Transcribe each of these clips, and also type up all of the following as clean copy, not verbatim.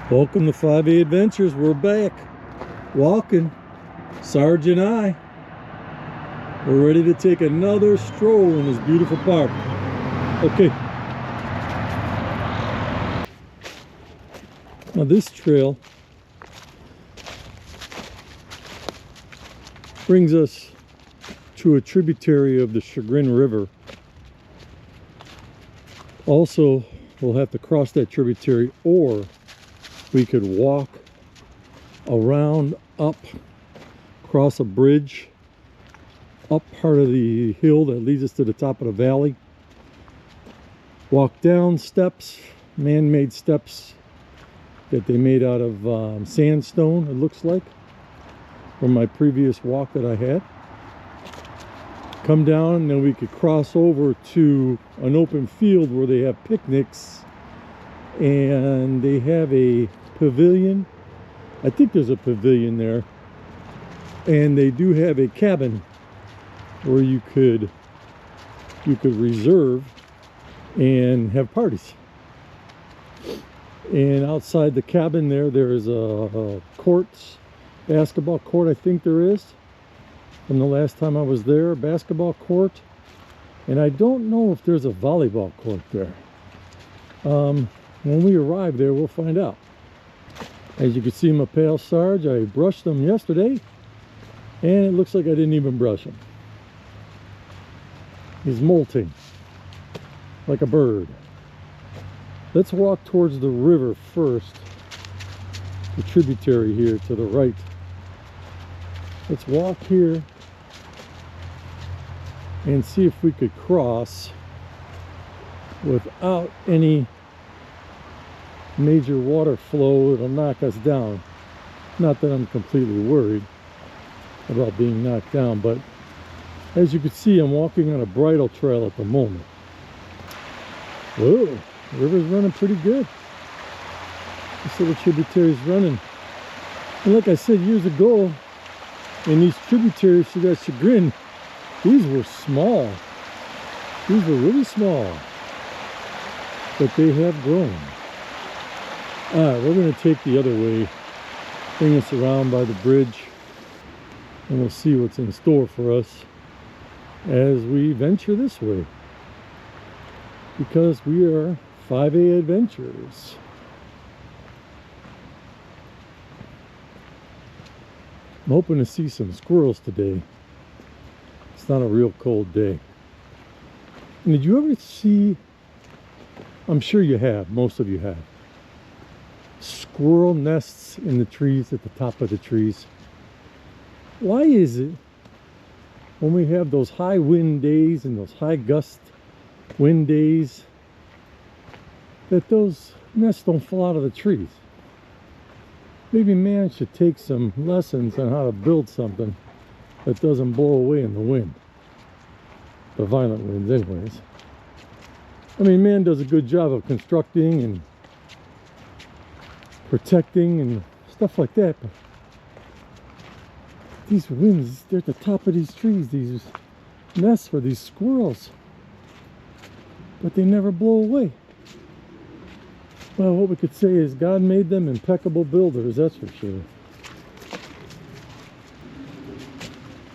Welcome to 5A Adventures. We're back walking, Sarge and I. We're ready to take another stroll in this beautiful park. Okay. Now this trail brings us to a tributary of the Chagrin River. Also, we'll have to cross that tributary, or we could walk around, up, cross a bridge, up part of the hill that leads us to the top of the valley, walk down steps, man-made steps that they made out of sandstone, it looks like, from my previous walk that I had. Come down, and then we could cross over to an open field where they have picnics, and they have a pavilion. I think there's a pavilion there, and they do have a cabin where you could reserve and have parties. And outside the cabin there's a basketball court, I think there is, from the last time I was there, basketball court, and I don't know if there's a volleyball court there. When we arrive there, we'll find out. As you can see, my pale Sarge, I brushed them yesterday, and it looks like I didn't even brush him. He's molting like a bird. Let's walk towards the river first, the tributary here to the right. Let's walk here and see if we could cross without any major water flow. It'll knock us down. Not that I'm completely worried about being knocked down, but as you can see, I'm walking on a bridle trail at the moment. Whoa, the river's running pretty good. This little tributary's running. And like I said years ago, in these tributaries to that Chagrin, these were small. These were really small, but they have grown. Alright, we're going to take the other way, bring us around by the bridge, and we'll see what's in store for us as we venture this way, because we are 5A Adventures. I'm hoping to see some squirrels today. It's not a real cold day. And did you ever see, I'm sure you have, most of you have, squirrel nests in the trees, at the top of the trees? Why is it when we have those high wind days and those high gust wind days that those nests don't fall out of the trees? Maybe man should take some lessons on how to build something that doesn't blow away in the wind. The violent winds anyways. I mean, man does a good job of constructing and protecting and stuff like that, but these winds, they're at the top of these trees, these nests for these squirrels, but they never blow away. Well, what we could say is God made them impeccable builders, that's for sure.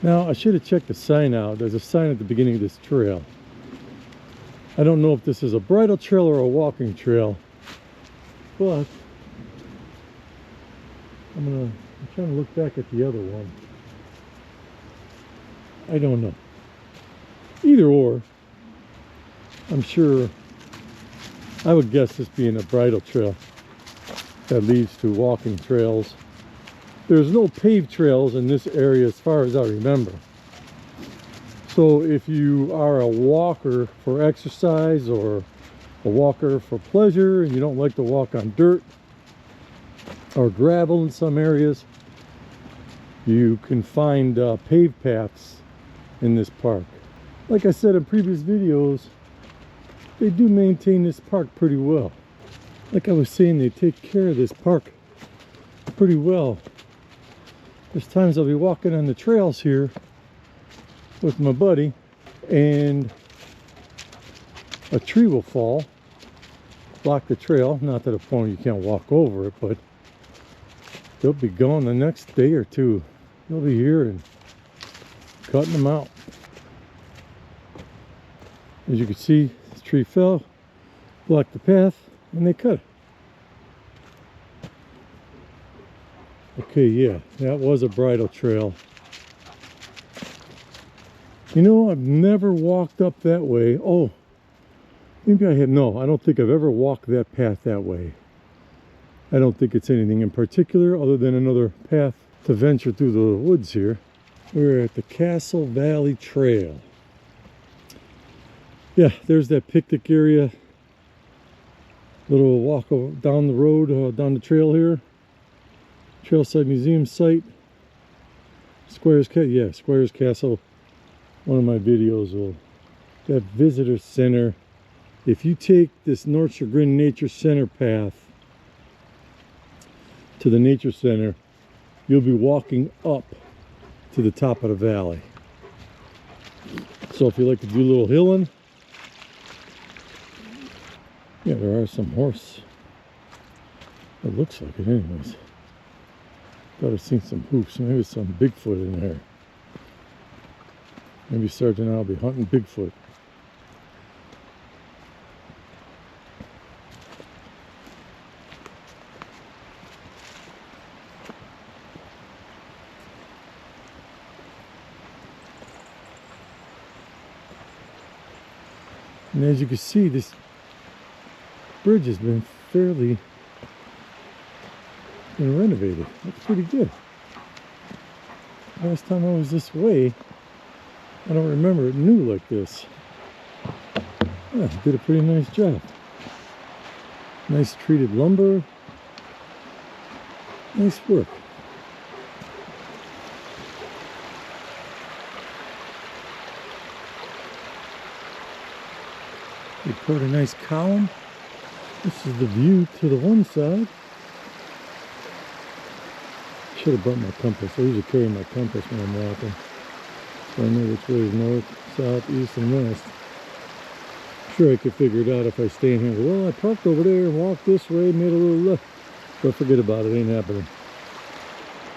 Now, I should have checked the sign out. There's a sign at the beginning of this trail. I don't know if this is a bridle trail or a walking trail, but I'm trying to look back at the other one. I don't know. Either or, I'm sure, I would guess this being a bridle trail that leads to walking trails. There's no paved trails in this area as far as I remember. So if you are a walker for exercise or a walker for pleasure and you don't like to walk on dirt or gravel in some areas, you can find paved paths in this park. Like I said in previous videos, they do maintain this park pretty well. Like I was saying, they take care of this park pretty well. There's times I'll be walking on the trails here with my buddy, and a tree will fall block the trail. Not to the point you can't walk over it, but they'll be gone the next day or two. They'll be here and cutting them out. As you can see, this tree fell, blocked the path, and they cut it. Okay, yeah, that was a bridle trail. You know, I've never walked up that way. Oh, maybe I have. No, I don't think I've ever walked that path that way. I don't think it's anything in particular other than another path to venture through the woods here. We're at the Castle Valley Trail. Yeah, there's that picnic area. Little walk down the road, down the trail here. Trailside Museum site. Squires Castle. One of my videos will. That visitor center. If you take this North Chagrin Nature Center path to the Nature Center, you'll be walking up to the top of the valley. So if you like to do a little hilling, yeah, there are some horse. It looks like it anyways. Thought I've seen some hoofs. Maybe some Bigfoot in there. Maybe Sergeant Al will be hunting Bigfoot. And as you can see, this bridge has been fairly renovated. Looks pretty good. Last time I was this way, I don't remember it new like this. Yeah, did a pretty nice job. Nice treated lumber. Nice work. They put a nice column. This is the view to the one side. Should have brought my compass. I usually carry my compass when I'm walking, so I know which way is north, south, east, and west. I'm sure I could figure it out if I stay in here. Well, I parked over there and walked this way, made a little left. But forget about it, ain't happening.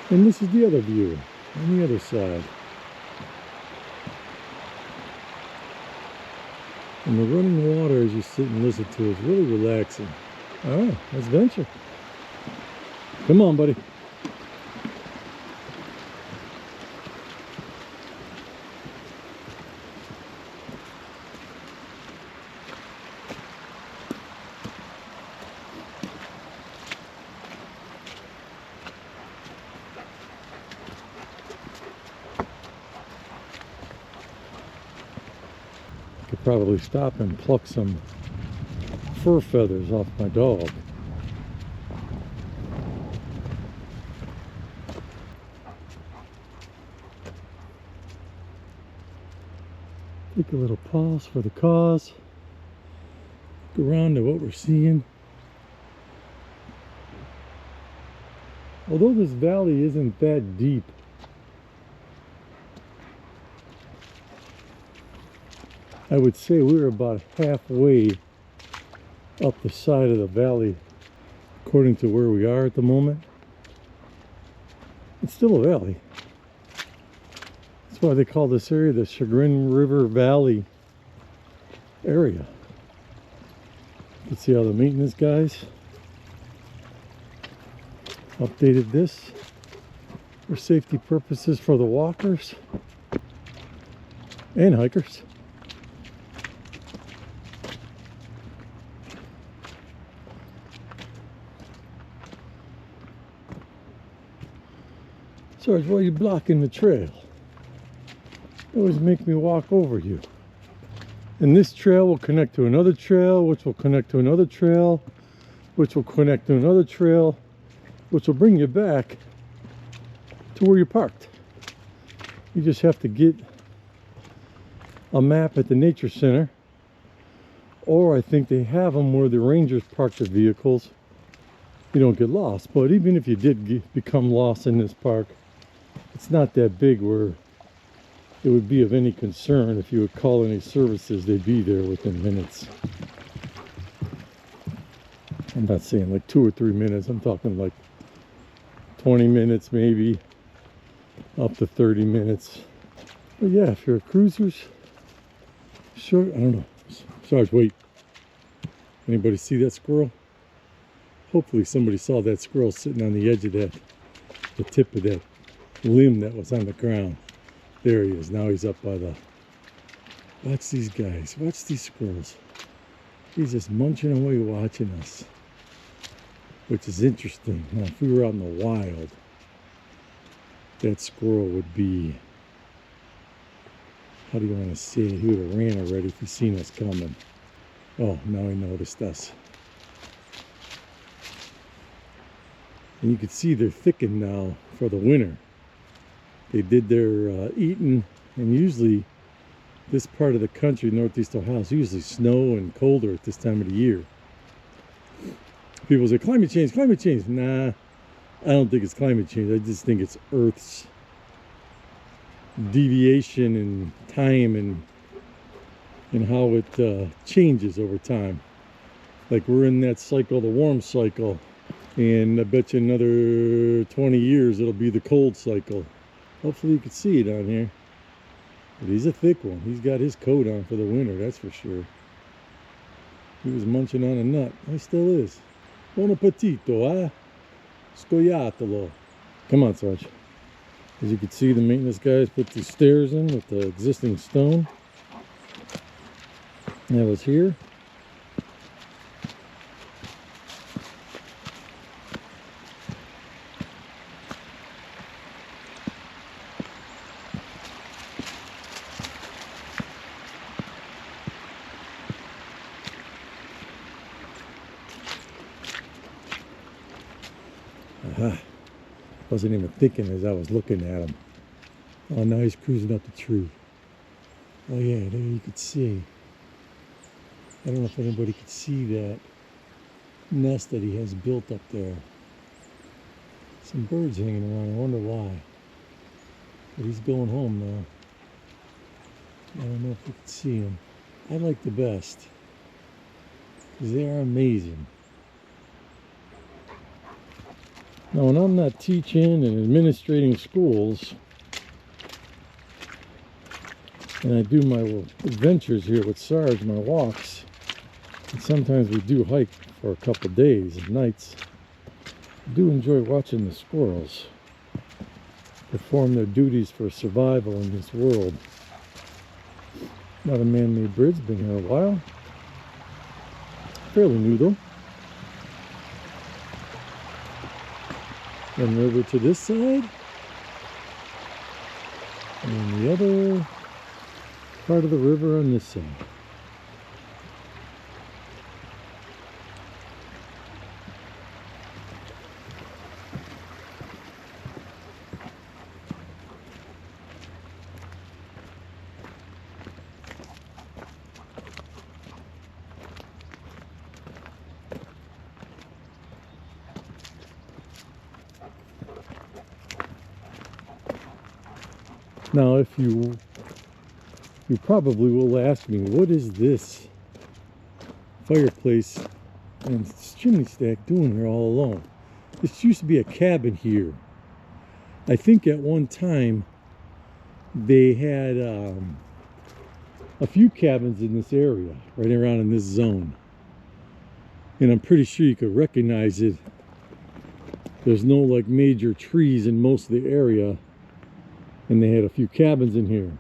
And this is the other view on the other side. And the running water as you sit and listen to is really relaxing. Alright, let's venture. Come on, buddy. Could probably stop and pluck some fur feathers off my dog. Take a little pause for the cause. Look around at what we're seeing. Although this valley isn't that deep, I would say we're about halfway up the side of the valley according to where we are at the moment. It's still a valley. That's why they call this area the Chagrin River Valley area. You can see how the maintenance guys updated this for safety purposes for the walkers and hikers. Sarge, why are you blocking the trail? You always make me walk over you. And this trail will connect to another trail, which will connect to another trail, which will connect to another trail, which will bring you back to where you parked. You just have to get a map at the Nature Center, or I think they have them where the rangers park their vehicles. You don't get lost, but even if you did become lost in this park, it's not that big where it would be of any concern. If you would call any services, they'd be there within minutes. I'm not saying like 2 or 3 minutes. I'm talking like 20 minutes maybe, up to 30 minutes. But yeah, if you're a cruiser, sure, I don't know. Sarge, wait. Anybody see that squirrel? Hopefully somebody saw that squirrel sitting on the edge of that, the tip of that limb that was on the ground. There he is. Now he's up by the... Watch these guys. Watch these squirrels. He's just munching away watching us, which is interesting. Now, if we were out in the wild, that squirrel would be... How do you want to say it? He would have ran already if he'd seen us coming. Oh, now he noticed us. And you can see they're thickened now for the winter. They did their eating, and usually this part of the country, northeast Ohio, is usually snow and colder at this time of the year. People say, climate change, climate change. Nah, I don't think it's climate change. I just think it's Earth's deviation in time and how it changes over time. Like we're in that cycle, the warm cycle, and I bet you another 20 years it'll be the cold cycle. Hopefully you can see it on here. But he's a thick one. He's got his coat on for the winter, that's for sure. He was munching on a nut. He still is. Buon appetito, eh? Scoiatelo. Come on, Sarge. As you can see, the maintenance guys put the stairs in with the existing stone. That was here. Aha. Wasn't even thinking as I was looking at him. Oh, now he's cruising up the tree. Oh yeah, there you could see. I don't know if anybody could see that nest that he has built up there. Some birds hanging around, I wonder why. But he's going home now. I don't know if you can see him. I like the best, because they are amazing. Now, when I'm not teaching and administrating schools, and I do my adventures here with Sarge, my walks, and sometimes we do hike for a couple days and nights, I do enjoy watching the squirrels perform their duties for survival in this world. Not a man-made bridge, been here a while. Fairly new though. Then over to this side, and the other part of the river on this side. Now, if you probably will ask me, what is this fireplace and chimney stack doing here all alone? This used to be a cabin here. I think at one time they had a few cabins in this area, right around in this zone. And I'm pretty sure you could recognize it. There's no like major trees in most of the area. And they had a few cabins in here.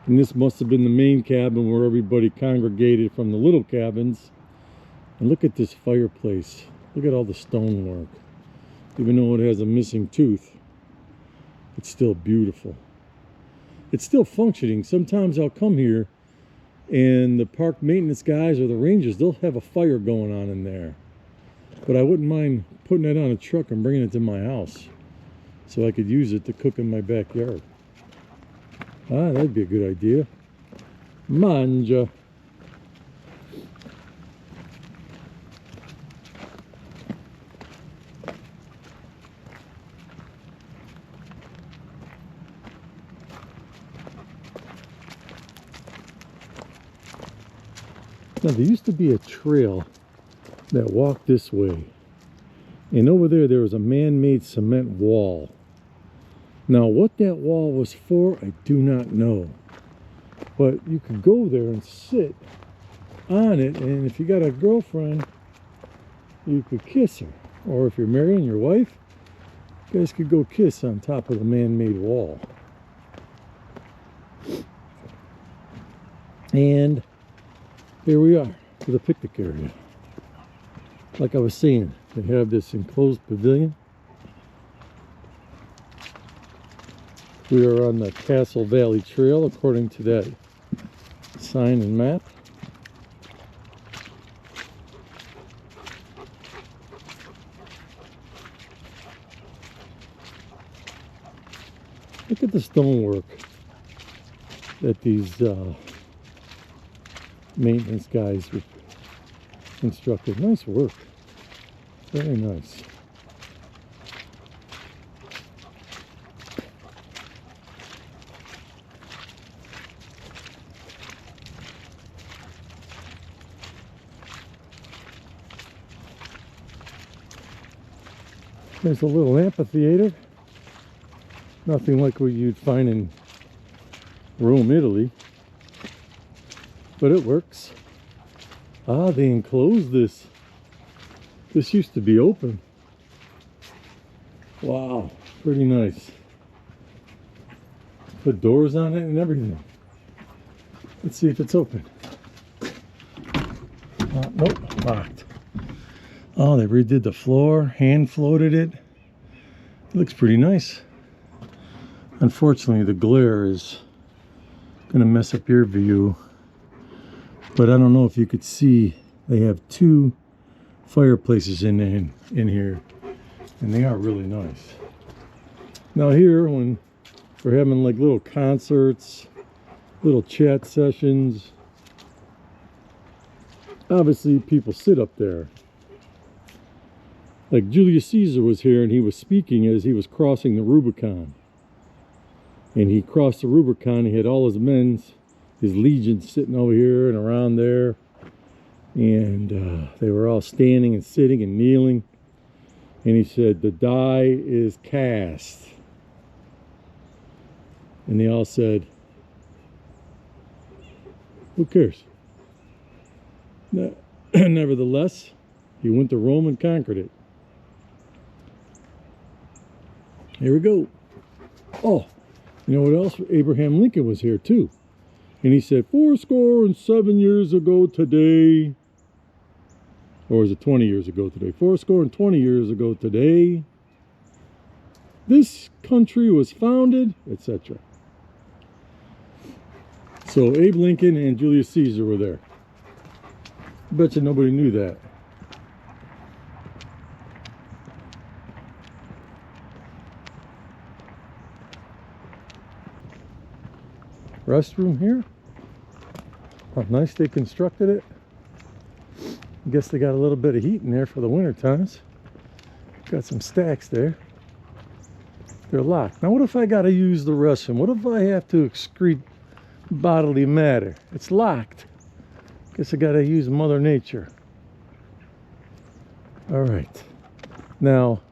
And this must have been the main cabin where everybody congregated from the little cabins. And look at this fireplace. Look at all the stonework. Even though it has a missing tooth, it's still beautiful. It's still functioning. Sometimes I'll come here and the park maintenance guys or the rangers, they'll have a fire going on in there. But I wouldn't mind putting it on a truck and bringing it to my house, so I could use it to cook in my backyard. Ah, that'd be a good idea. Mangia. Now, there used to be a trail that walked this way. And over there was a man-made cement wall. Now, what that wall was for, I do not know. But you could go there and sit on it, and if you got a girlfriend, you could kiss her. Or if you're marrying your wife, you guys could go kiss on top of the man-made wall. And here we are to the picnic area. Like I was saying, they have this enclosed pavilion. We are on the Castle Valley Trail according to that sign and map. Look at the stonework that these maintenance guys constructed. Nice work. Very nice. There's a little amphitheater. Nothing like what you'd find in Rome, Italy. But it works. Ah, they enclosed this. This used to be open. Wow, pretty nice. Put doors on it and everything. Let's see if it's open. Nope, locked. Oh, they redid the floor, hand floated it. It looks pretty nice. Unfortunately, the glare is gonna mess up your view. But I don't know if you could see, they have two fireplaces in here, and they are really nice. Now here, when we're having like little concerts, little chat sessions, obviously people sit up there. Like Julius Caesar was here and he was speaking as he was crossing the Rubicon. And he crossed the Rubicon, he had all his men, his legions sitting over here and around there. And they were all standing and sitting and kneeling. And he said, "The die is cast." And they all said, "Who cares?" Nevertheless, he went to Rome and conquered it. Here we go. Oh, you know what else? Abraham Lincoln was here too. And he said, 407 years ago today, or is it 20 years ago today? 420 years ago today, this country was founded, etc. So Abe Lincoln and Julius Caesar were there. Bet you nobody knew that. Restroom here. How nice they constructed it. I guess they got a little bit of heat in there for the winter times. Got some stacks there. They're locked. Now what if I gotta use the restroom? What if I have to excrete bodily matter? It's locked. Guess I gotta use Mother Nature. Alright. Now,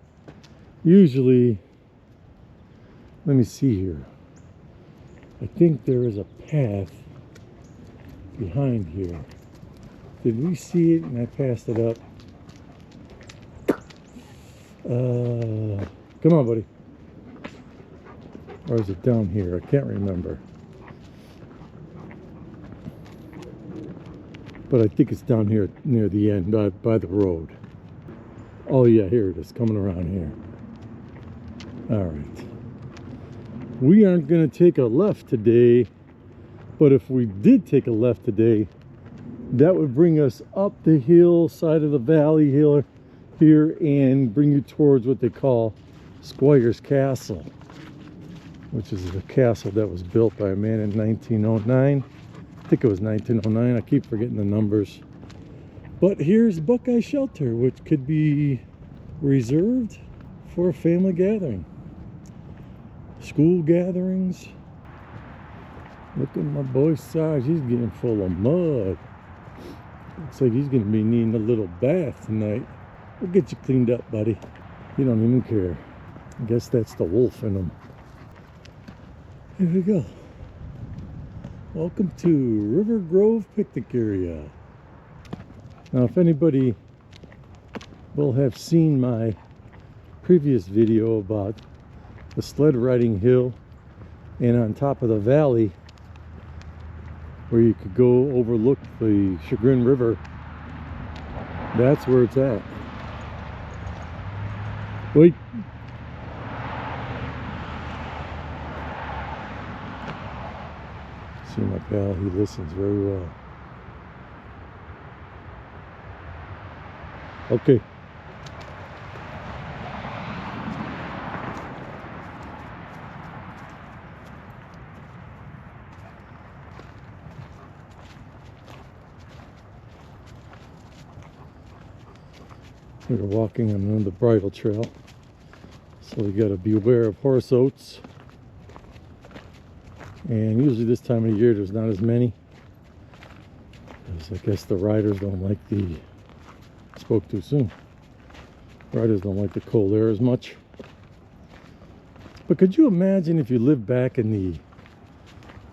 usually, let me see here. I think there is a path behind here. Did we see it and I passed it up? Come on, buddy. Or is it down here? I can't remember. But I think it's down here near the end by the road. Oh yeah, here it is, coming around here. All right. We aren't going to take a left today, but if we did take a left today, that would bring us up the hill side of the valley hill here and bring you towards what they call Squire's Castle, which is a castle that was built by a man in 1909. I think it was 1909. I keep forgetting the numbers. But here's Buckeye Shelter, which could be reserved for a family gathering. School gatherings. Look at my boy's side. He's getting full of mud. Looks like he's gonna be needing a little bath tonight. We'll get you cleaned up, buddy. You don't even care. I guess that's the wolf in him. Here we go. Welcome to River Grove Picnic Area. Now, if anybody will have seen my previous video about the sled riding hill and on top of the valley where you could go overlook the Chagrin River, that's where it's at. Wait. See my pal, he listens very well. Okay. We're walking on the bridle trail, so we got to beware of horse oats. And usually this time of year there's not as many, because I guess the riders don't like the, spoke too soon, riders don't like the cold air as much. But could you imagine if you lived back in the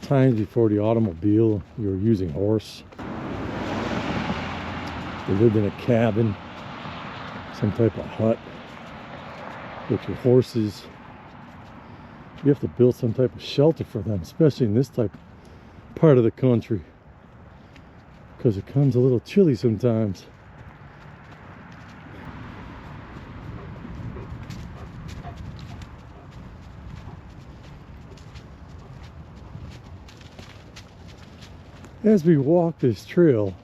times before the automobile, you were using horse? You lived in a cabin, some type of hut with your horses. You have to build some type of shelter for them, especially in this type part of the country, because it comes a little chilly sometimes. As we walk this trail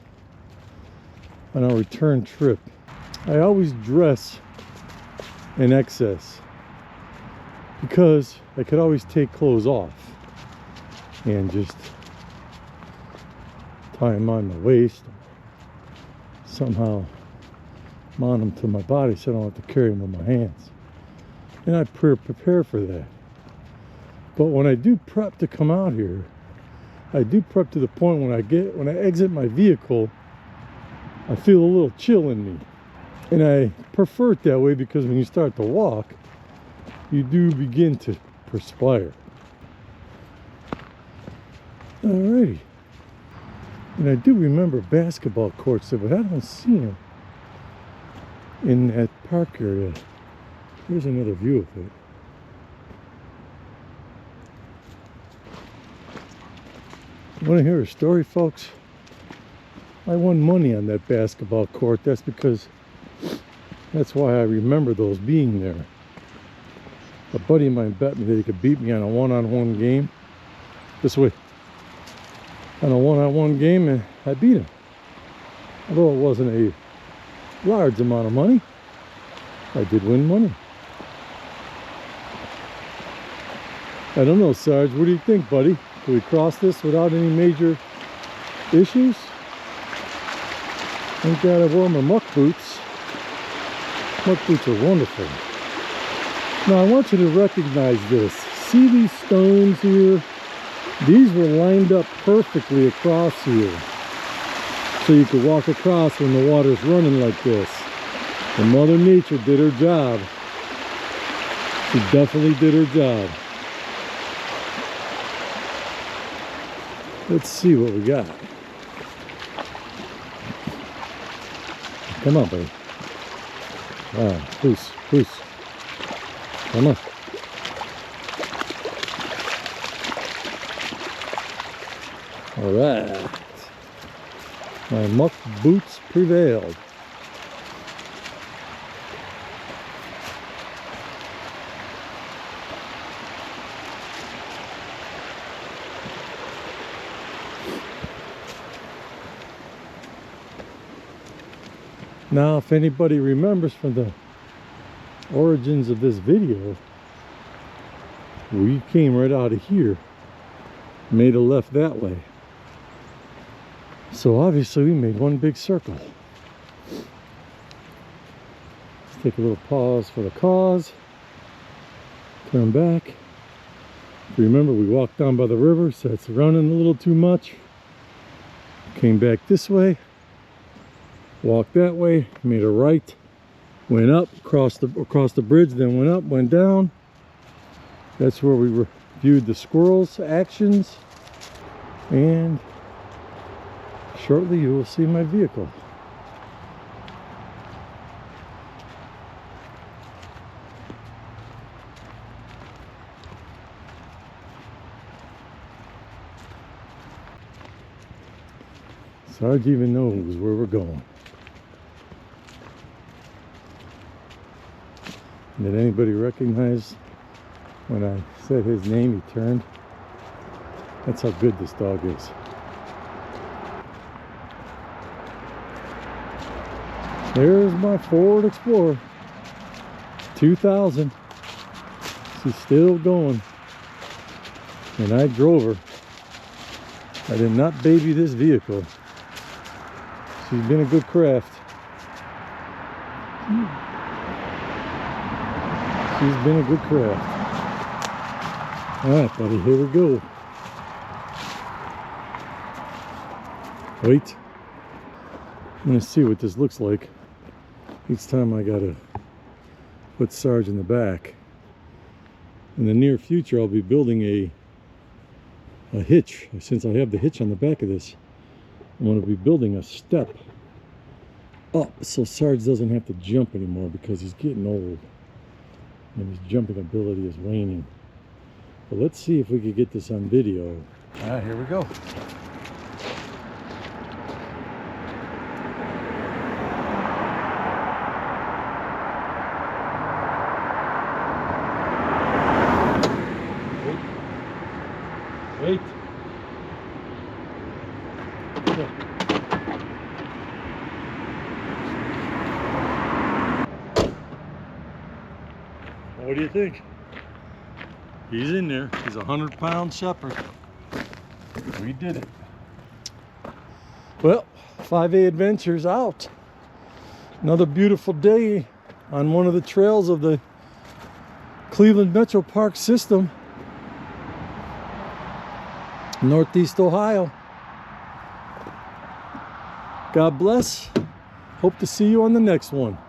on our return trip, I always dress in excess, because I could always take clothes off and just tie them on my waist, somehow mount them to my body so I don't have to carry them with my hands. And I prepare for that. But when I do prep to come out here, I do prep to the point when I exit my vehicle, I feel a little chill in me. And I prefer it that way, because when you start to walk, you do begin to perspire. Alrighty. And I do remember basketball courts there, but I don't see them in that park area. Here's another view of it. Want to hear a story, folks? I won money on that basketball court. That's why I remember those being there. A buddy of mine bet me that he could beat me on a one-on-one game. This way. On a one-on-one game, and I beat him. Although it wasn't a large amount of money, I did win money. I don't know, Sarge. What do you think, buddy? Can we cross this without any major issues? Thank God I wore my muck boots. Muck boots are wonderful. Now I want you to recognize this. See these stones here? These were lined up perfectly across here, so you could walk across when the water's running like this. And Mother Nature did her job. She definitely did her job. Let's see what we got. Come on, buddy. Wow, puss. Come on. All right. My muck boots prevailed. Now, if anybody remembers from the origins of this video, we came right out of here, made a left that way. So obviously we made one big circle. Let's take a little pause for the cause. Turn back. Remember, we walked down by the river, so it's running a little too much. Came back this way. Walked that way, made a right, went up, across the bridge, then went up, went down. That's where we reviewed the squirrels' actions, and shortly you will see my vehicle. Sarge even knows where we're going. Did anybody recognize when I said his name, he turned? That's how good this dog is. There's my Ford Explorer 2000. She's still going. And I drove her. I did not baby this vehicle. She's been a good craft. She's been a good craft. Alright, buddy, here we go. Wait. I'm going to see what this looks like. Each time I got to put Sarge in the back. In the near future, I'll be building a hitch. Since I have the hitch on the back of this, I'm going to be building a step up so Sarge doesn't have to jump anymore because he's getting old and his jumping ability is waning. But let's see if we could get this on video. Alright, here we go. Wait. What do you think? He's in there. He's a 100-pound shepherd. We did it. Well, 5A Adventures out. Another beautiful day on one of the trails of the Cleveland Metro Park system. Northeast Ohio. God bless. Hope to see you on the next one.